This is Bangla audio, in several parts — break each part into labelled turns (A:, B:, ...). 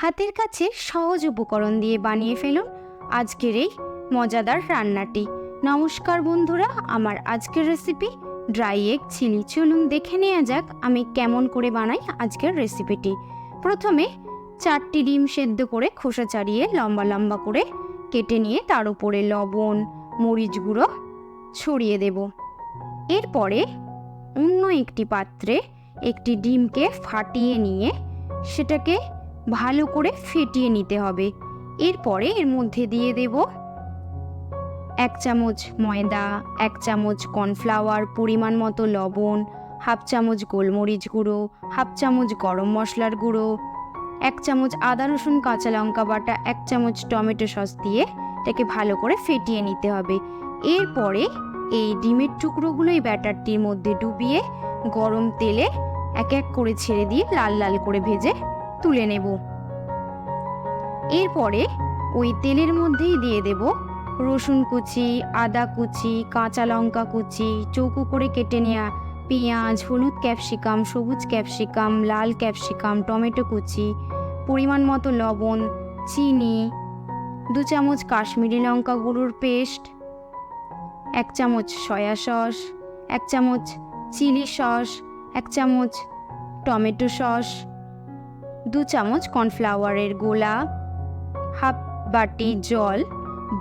A: হাতের কাছে সহজ উপকরণ দিয়ে বানিয়ে ফেলুন আজকের এই মজাদার রান্নাটি। নমস্কার বন্ধুরা, আমার আজকের রেসিপি ড্রাই এগ চিলি। চলুন দেখে নেওয়া যাক আমি কেমন করে বানাই আজকের রেসিপিটি। প্রথমে 4টি ডিম সেদ্ধ করে খোসা ছাড়িয়ে লম্বা লম্বা করে কেটে নিয়ে তার উপরে লবণ, মরিচ গুঁড়ো ছড়িয়ে দেব। এরপরে অন্য একটি পাত্রে একটি ডিমকে ফাটিয়ে নিয়ে সেটাকে ভালো করে ফেটিয়ে নিতে হবে। এরপরে এর মধ্যে দিয়ে দেব 1 চামচ ময়দা, 1 চামচ কর্নফ্লাওয়ার, পরিমাণ মতো লবণ, 1/2 চামচ গোলমরিচ গুঁড়ো, 1/2 চামচ গরম মশলার গুঁড়ো, 1 চামচ আদা রসুন কাঁচা লঙ্কা বাটা, 1 চামচ টমেটো সস দিয়ে এটাকে ভালো করে ফেটিয়ে নিতে হবে। এরপরে এই ডিমের টুকরোগুলো এই ব্যাটারটির মধ্যে ডুবিয়ে গরম তেলে এক এক করে ছেড়ে দিয়ে লাল লাল করে ভেজে তুলে নেব। এরপরে ওই তেলের মধ্যেই দিয়ে দেব রসুন কুচি, আদা কুচি, কাঁচা লঙ্কা কুচি, চৌকো করে কেটে নেওয়া পেঁয়াজ, হলুদ ক্যাপসিকাম, সবুজ ক্যাপসিকাম, লাল ক্যাপসিকাম, টমেটো কুচি, পরিমাণ মতো লবণ, চিনি, 2 চামচ কাশ্মীরি লঙ্কা গুঁড়োর পেস্ট, 1 চামচ সয়া সস, 1 চামচ চিলি সস, 1 চামচ টমেটো সস, 2 চামচ কর্নফ্লাওয়ারের গোলা, হাফ বাটি জল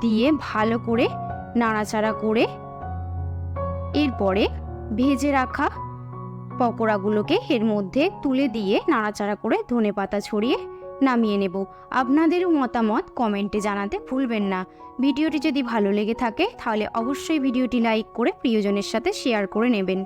A: দিয়ে ভালো করে নাড়াচাড়া করে এরপরে ভেজে রাখা পকোড়াগুলোকে এর মধ্যে তুলে দিয়ে নাড়াচাড়া করে ধনেপাতা ছড়িয়ে নামিয়ে নেব। আপনাদেরও মতামত কমেন্টে জানাতে ভুলবেন না। ভিডিওটি যদি ভালো লেগে থাকে তাহলে অবশ্যই ভিডিওটি লাইক করে প্রিয়জনের সাথে শেয়ার করে নেবেন।